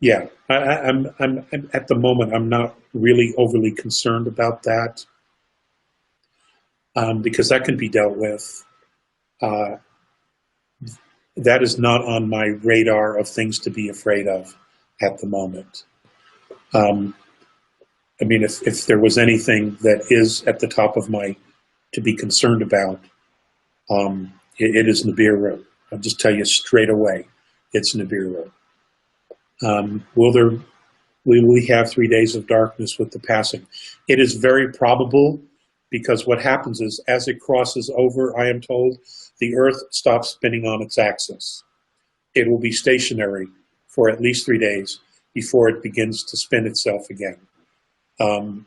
Yeah, I'm at the moment, I'm not really overly concerned about that, because that can be dealt with. Uh, that is not on my radar of things to be afraid of at the moment. Um, I mean, if there was anything that is at the top of my to be concerned about, it is Nibiru. I'll just tell you straight away, it's Nibiru. Will there? Will we have 3 days of darkness with the passing? It is very probable, because what happens is, as it crosses over, I am told, the Earth stops spinning on its axis. It will be stationary for at least 3 days before it begins to spin itself again. Um,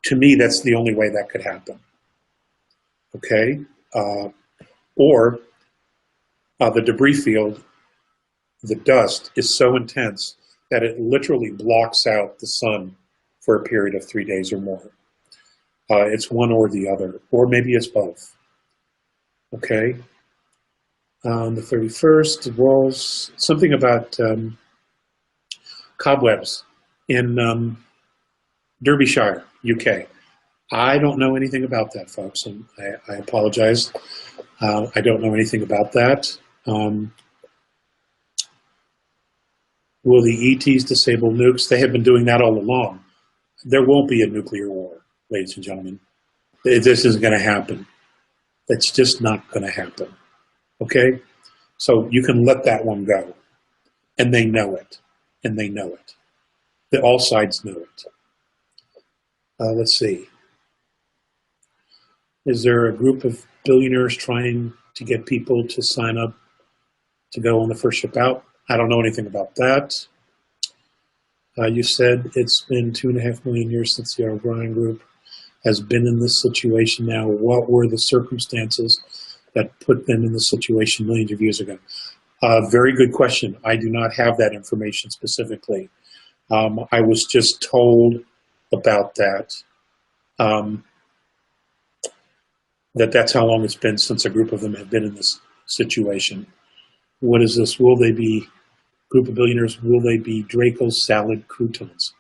to me, that's the only way that could happen. Okay? Uh, or the debris field, the dust, is so intense that it literally blocks out the sun for a period of 3 days or more. It's one or the other, or maybe it's both. Okay? On the 31st, it was something about cobwebs in Derbyshire, UK. I don't know anything about that, folks, and I apologize. I don't know anything about that. Will the ETs disable nukes? They have been doing that all along. There won't be a nuclear war, ladies and gentlemen. This isn't going to happen. That's just not going to happen. Okay? So you can let that one go. And they know it. And they know it. All sides know it. Let's see. Is there a group of billionaires trying to get people to sign up to go on the first ship out? I don't know anything about that. You said it's been 2.5 million years since the O'Brien group has been in this situation now. What were the circumstances that put them in this situation millions of years ago? Very good question. I do not have that information specifically. I was just told about that, that's how long it's been since a group of them have been in this situation. What is this? Will they be, group of billionaires, will they be Draco salad croutons?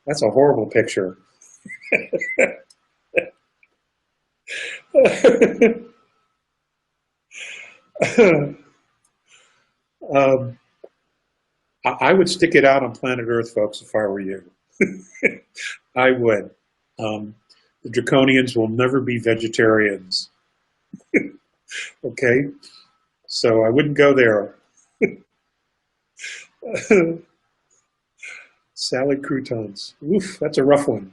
That's a horrible picture. I would stick it out on planet Earth, folks, if I were you. I would. The Draconians will never be vegetarians. Okay? So I wouldn't go there. Salad croutons. Oof, that's a rough one.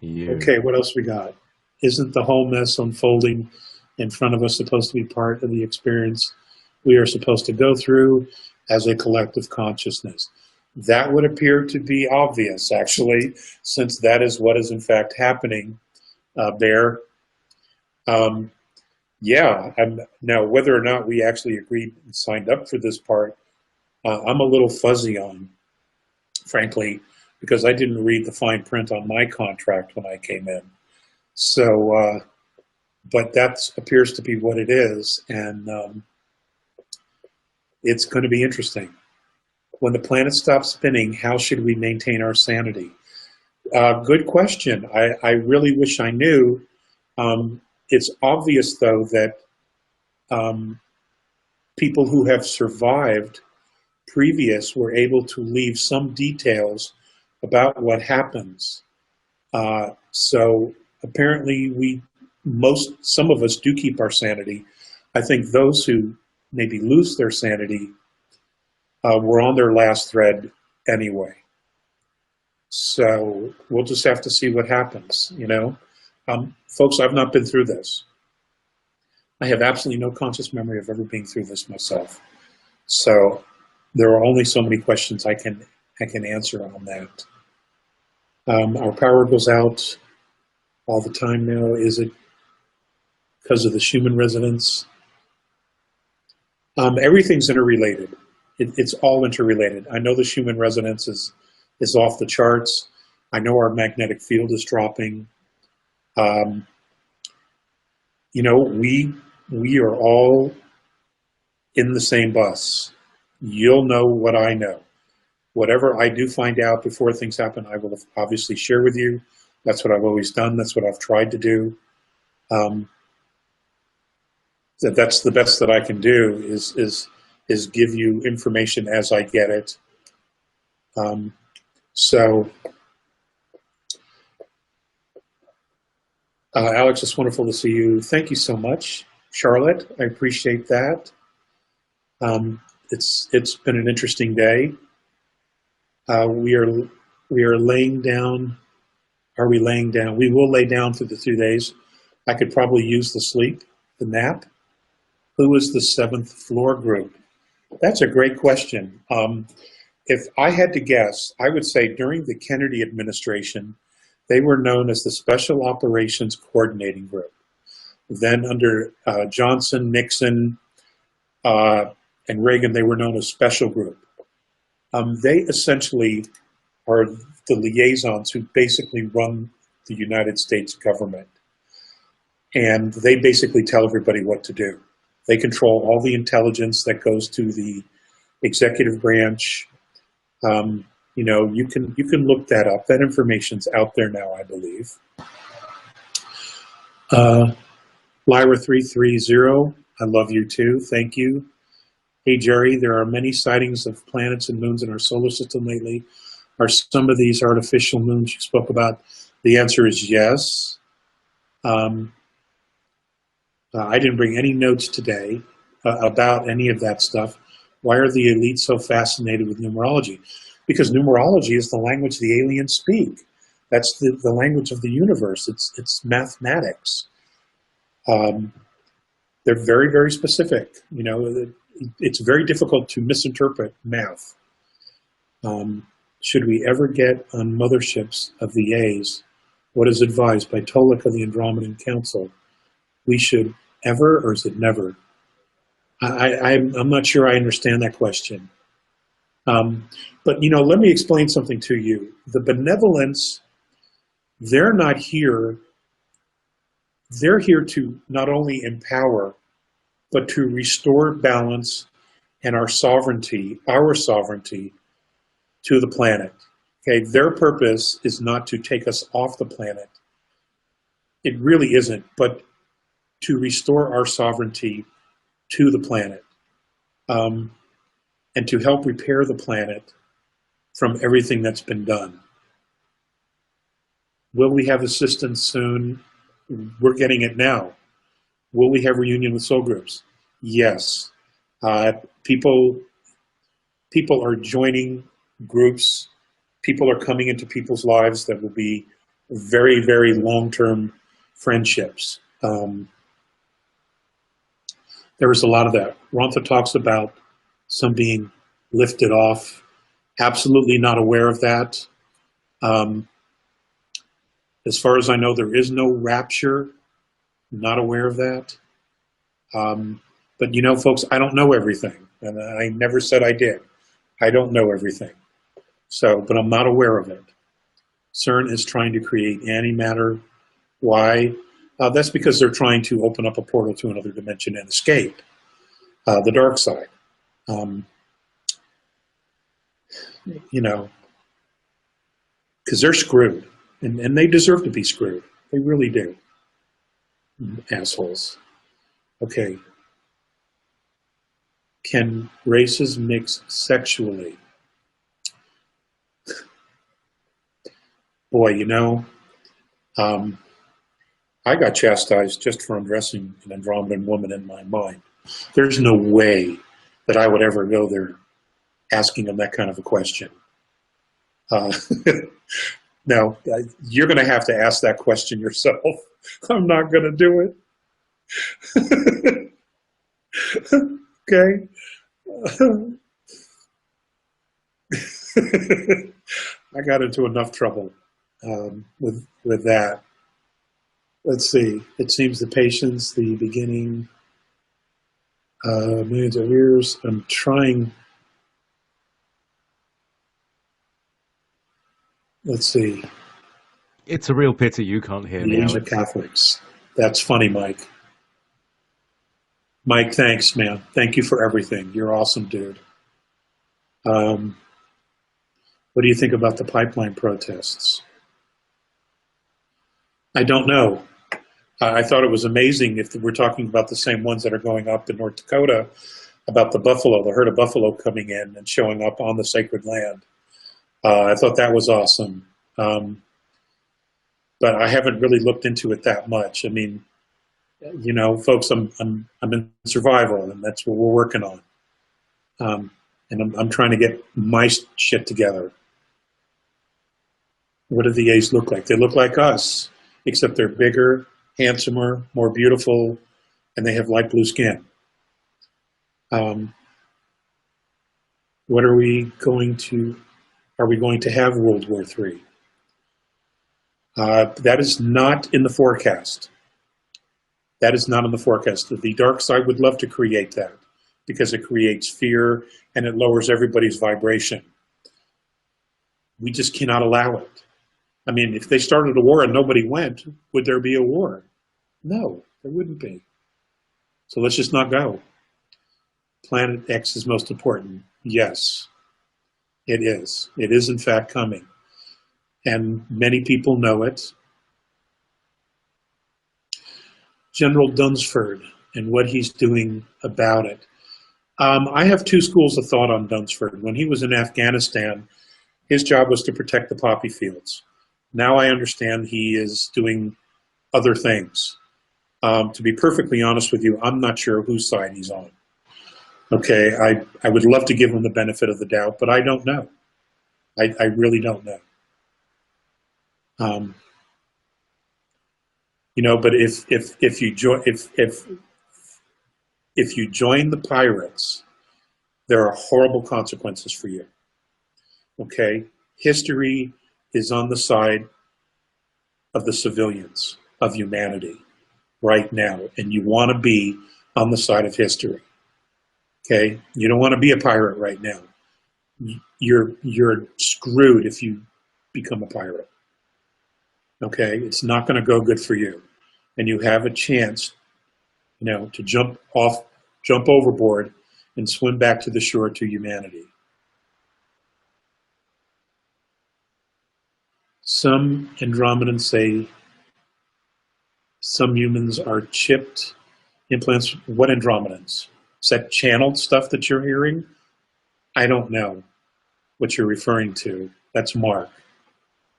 Yeah. Okay, what else we got? Isn't the whole mess unfolding in front of us supposed to be part of the experience we are supposed to go through as a collective consciousness? That would appear to be obvious, actually, since that is what is in fact happening there. Yeah, now whether or not we actually agreed and signed up for this part, I'm a little fuzzy on, frankly, because I didn't read the fine print on my contract when I came in. So, but that appears to be what it is, and it's going to be interesting. When the planet stops spinning, how should we maintain our sanity? Good question. I really wish I knew. It's obvious, though, that people who have survived previous were able to leave some details about what happens. So apparently some of us do keep our sanity. I think those who maybe lose their sanity were on their last thread anyway. So we'll just have to see what happens, you know. Folks, I've not been through this. I have absolutely no conscious memory of ever being through this myself. So there are only so many questions I can answer on that. Our power goes out all the time now. Is it because of the Schumann resonance? Everything's interrelated. It's all interrelated. I know the Schumann resonance is off the charts. I know our magnetic field is dropping. You know, we are all in the same bus. You'll know what I know. Whatever I do find out before things happen, I will obviously share with you. That's what I've always done. That's what I've tried to do. That's the best that I can do is give you information as I get it. Alex, it's wonderful to see you. Thank you so much, Charlotte. I appreciate that. It's been an interesting day. We are laying down. Are we laying down? We will lay down for the 2 days. I could probably use the sleep, the nap. Who is the 7th floor group? That's a great question. If I had to guess, I would say during the Kennedy administration, they were known as the Special Operations Coordinating Group. Then under Johnson, Nixon, and Reagan, they were known as Special Group. They essentially are the liaisons who basically run the United States government. And they basically tell everybody what to do. They control all the intelligence that goes to the executive branch. You know, you can look that up. That information's out there now, I believe. Lyra330, I love you too. Thank you. Hey, Jerry, there are many sightings of planets and moons in our solar system lately. Are some of these artificial moons you spoke about? The answer is yes. I didn't bring any notes today about any of that stuff. Why are the elites so fascinated with numerology? Because numerology is the language the aliens speak. That's the language of the universe. It's mathematics. They're very, very specific. You know, it's very difficult to misinterpret math. Should we ever get on motherships of VAs, what is advised by Tolek of the Andromedan Council? We should ever, or is it never? I'm not sure I understand that question. But, you know, let me explain something to you. The benevolence, they're not here. They're here to not only empower, but to restore balance and our sovereignty to the planet. Okay, their purpose is not to take us off the planet. It really isn't, but to restore our sovereignty to the planet, and to help repair the planet from everything that's been done. Will we have assistance soon? We're getting it now. Will we have reunion with soul groups? Yes. People are joining groups. People are coming into people's lives that will be very, very long-term friendships. There was a lot of that. Rontha talks about some being lifted off. Absolutely not aware of that. As far as I know, there is no rapture. Not aware of that. But you know, folks, I don't know everything. And I never said I did. I don't know everything. So, but I'm not aware of it. CERN is trying to create antimatter. Why? That's because they're trying to open up a portal to another dimension and escape the dark side. You know, because they're screwed, and they deserve to be screwed. They really do. Assholes. Okay. Can races mix sexually? Boy, you know, I got chastised just for undressing an Andromedan woman in my mind. There's no way that I would ever go there asking them that kind of a question. No, you're going to have to ask that question yourself. I'm not going to do it. Okay. I got into enough trouble with that. Let's see. It seems the patience, the beginning, millions of years. I'm trying. Let's see. It's a real pity you can't hear me, The Asian Alex. Catholics. That's funny, Mike. Mike, thanks, man. Thank you for everything. You're awesome, dude. Um, what do you think about the pipeline protests? I don't know. I thought it was amazing if we're talking about the same ones that are going up in North Dakota about the buffalo, the herd of buffalo coming in and showing up on the sacred land. I thought that was awesome. But I haven't really looked into it that much. I mean, you know, folks, I'm in survival, and that's what we're working on. And I'm trying to get my shit together. What do the A's look like? They look like us, except they're bigger, handsomer, more beautiful, and they have light blue skin. What are we going to? Are we going to have World War III? That is not in the forecast. That is not in the forecast. The dark side would love to create that because it creates fear and it lowers everybody's vibration. We just cannot allow it. I mean, if they started a war and nobody went, would there be a war? No, there wouldn't be. So let's just not go. Planet X is most important. Yes, it is. It is, in fact, coming. And many people know it. General Dunsford and what he's doing about it. I have two schools of thought on Dunsford. When he was in Afghanistan, his job was to protect the poppy fields. Now I understand he is doing other things. To be perfectly honest with you, I'm not sure whose side he's on. Okay, I would love to give him the benefit of the doubt, but I don't know. I really don't know. You know, but if you join if you join the pirates, there are horrible consequences for you. Okay, history is on the side of the civilians, of humanity, right now, and you want to be on the side of history. Okay, you don't want to be a pirate right now. You're screwed if you become a pirate. Okay, it's not going to go good for you, and you have a chance, you know, to jump overboard, and swim back to the shore to humanity. Some Andromedans say some humans are chipped implants. What Andromedans? Is that channeled stuff that you're hearing? I don't know what you're referring to. That's Mark.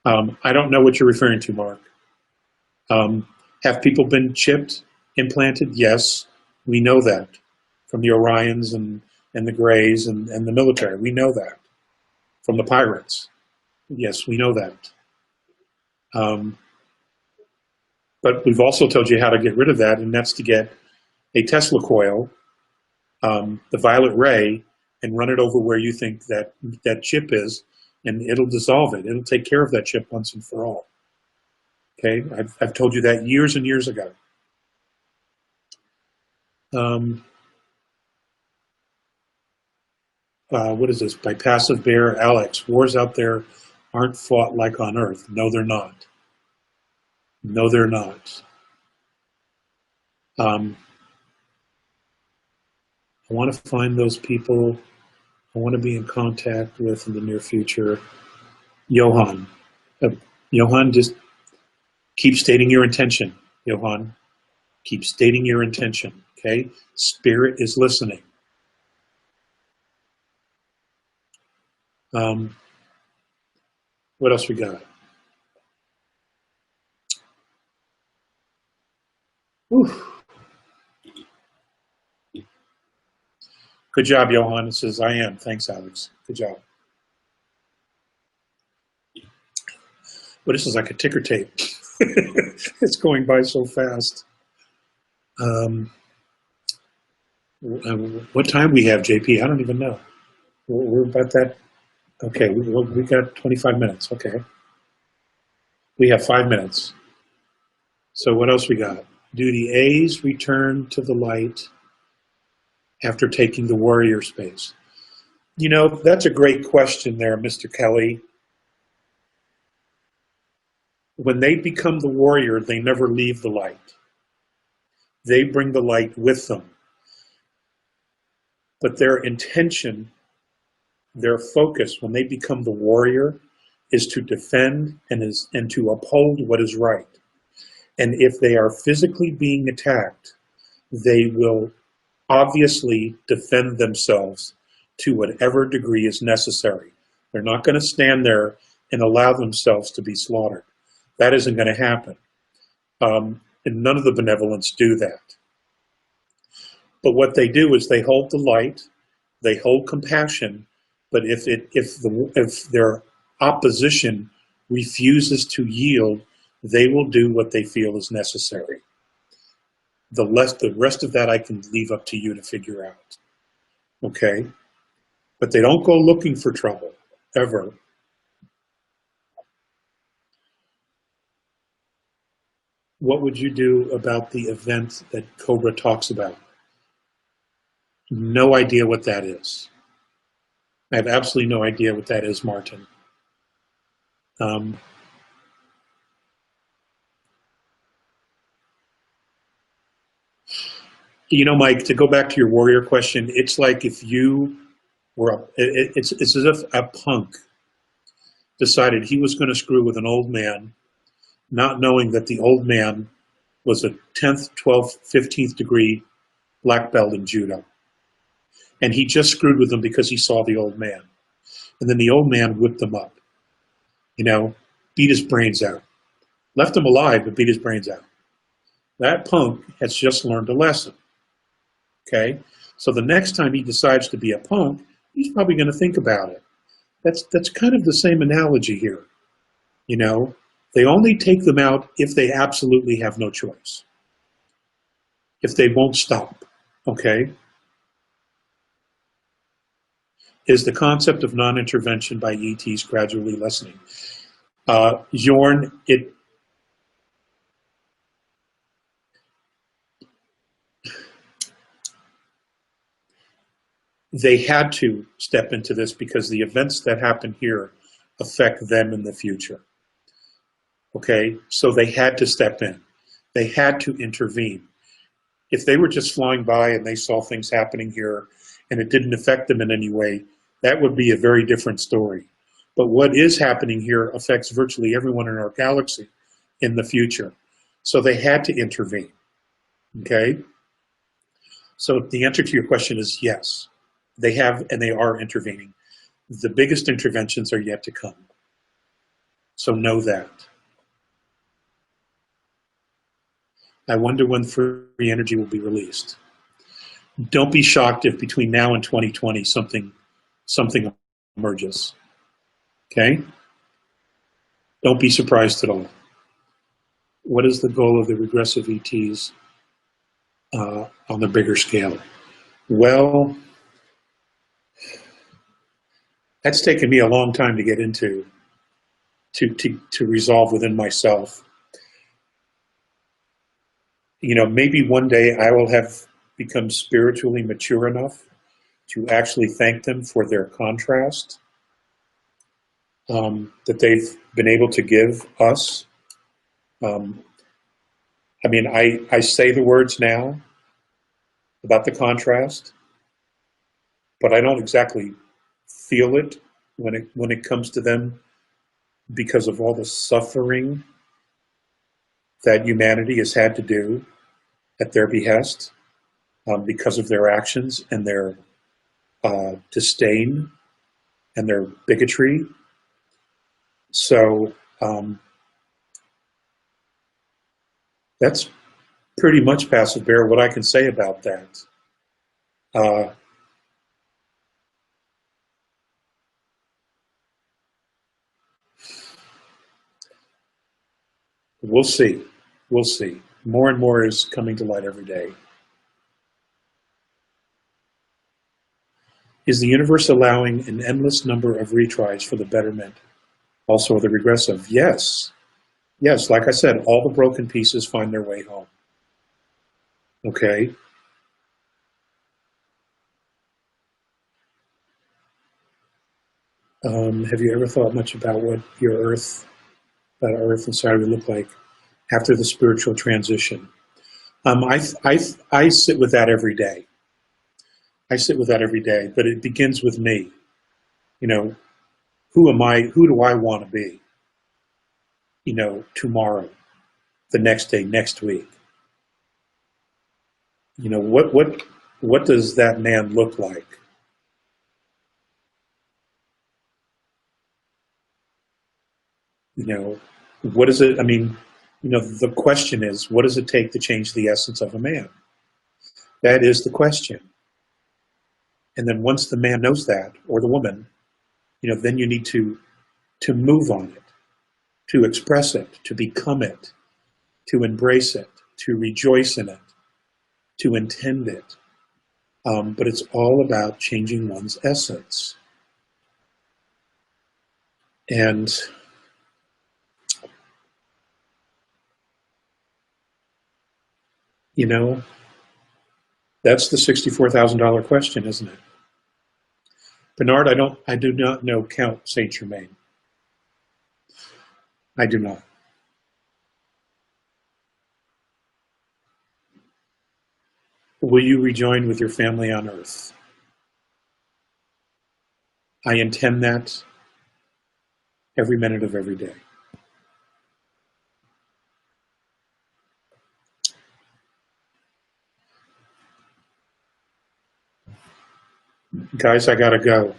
I don't know what you're referring to, Mark. Have people been chipped, implanted? Yes, we know that from the Orions and the Greys and the military. We know that from the pirates. Yes, we know that. But we've also told you how to get rid of that, and that's to get a Tesla coil, the violet ray, and run it over where you think that chip is, and it'll dissolve it. It'll take care of that chip once and for all. Okay, I've told you that years and years ago. What is this? By Passive Bear, Alex. Wars out there aren't fought like on Earth. No, they're not. No, they're not. I want to find those people I want to be in contact with in the near future. Johan. Johan, just keep stating your intention. Johan, keep stating your intention. Okay? Spirit is listening. What else we got? Whew. Good job, Johan. It says, I am. Thanks, Alex. Good job. Well, this is like a ticker tape. It's going by so fast. What time we have, JP? I don't even know. We're about that. Okay, we got 25 minutes. Okay. We have 5 minutes. So what else we got? Do the A's return to the light after taking the warrior space? You know, that's a great question there, Mr. Kelly. When they become the warrior, they never leave the light. They bring the light with them. but their intention, their focus, when they become the warrior, is to defend and to uphold what is right. And if they are physically being attacked, they will obviously defend themselves to whatever degree is necessary. They're not going to stand there and allow themselves to be slaughtered. That isn't going to happen. And none of the benevolents do that. But what they do is they hold the light, they hold compassion, but if their opposition refuses to yield, they will do what they feel is necessary. The rest of that I can leave up to you to figure out. Okay? But they don't go looking for trouble, ever. What would you do about the event that Cobra talks about? No idea what that is. I have absolutely no idea what that is, Martin. You know, Mike, to go back to your warrior question, it's like if you were, it's as if a punk decided he was going to screw with an old man, not knowing that the old man was a 10th, 12th, 15th degree black belt in judo. And he just screwed with them because he saw the old man. And then the old man whipped him up, you know, beat his brains out. Left him alive, but beat his brains out. That punk has just learned a lesson. Okay? So the next time he decides to be a punk, he's probably going to think about it. That's kind of the same analogy here. You know, they only take them out if they absolutely have no choice. If they won't stop. Okay? Is the concept of non-intervention by ETs gradually lessening? Jorn, they had to step into this because the events that happen here affect them in the future. Okay, so they had to step in. They had to intervene. If they were just flying by and they saw things happening here and it didn't affect them in any way, that would be a very different story. But what is happening here affects virtually everyone in our galaxy in the future. So they had to intervene. Okay? So the answer to your question is yes. They have and they are intervening. The biggest interventions are yet to come. So know that. I wonder when free energy will be released. Don't be shocked if between now and 2020 something emerges. Okay? Don't be surprised at all. What is the goal of the regressive ETs on the bigger scale? Well, that's taken me a long time to get into, to resolve within myself. You know, maybe one day I will have become spiritually mature enough to actually thank them for their contrast that they've been able to give us. I mean, I say the words now about the contrast, but I don't exactly feel it when it comes to them because of all the suffering that humanity has had to do at their behest because of their actions and their disdain and their bigotry. So that's pretty much, Passive Bear, what I can say about that. We'll see. We'll see. More and more is coming to light every day. Is the universe allowing an endless number of retries for the betterment, also the regressive? Yes. Yes, like I said, all the broken pieces find their way home. Okay? Have you ever thought much about what your Earth, that Earth inside would look like after the spiritual transition? I sit with that every day. I sit with that every day, but it begins with me. You know, who am I? Who do I want to be? You know, tomorrow, the next day, next week. You know, what does that man look like? You know, what is it? I mean, you know, the question is, what does it take to change the essence of a man? That is the question. And then once the man knows that, or the woman, you know, then you need to move on it, to express it, to become it, to embrace it, to rejoice in it, to intend it. But it's all about changing one's essence. And you know, that's the $64,000 question, isn't it? Bernard, I do not know Count Saint Germain. I do not. Will you rejoin with your family on earth? I intend that every minute of every day. Guys, I gotta go.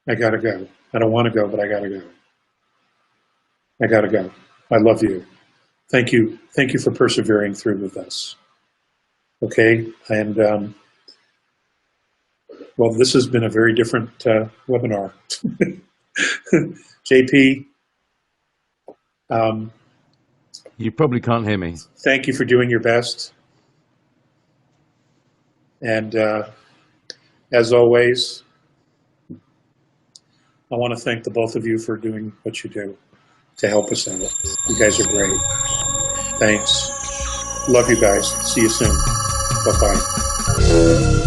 I gotta go. I don't want to go, but I gotta go. I gotta go. I love you. Thank you. Thank you for persevering through with us. Okay, and well, this has been a very different webinar. JP, You probably can't hear me. thank you for doing your best. And as always, I want to thank the both of you for doing what you do to help us out. You guys are great. Thanks. Love you guys. See you soon. Bye-bye.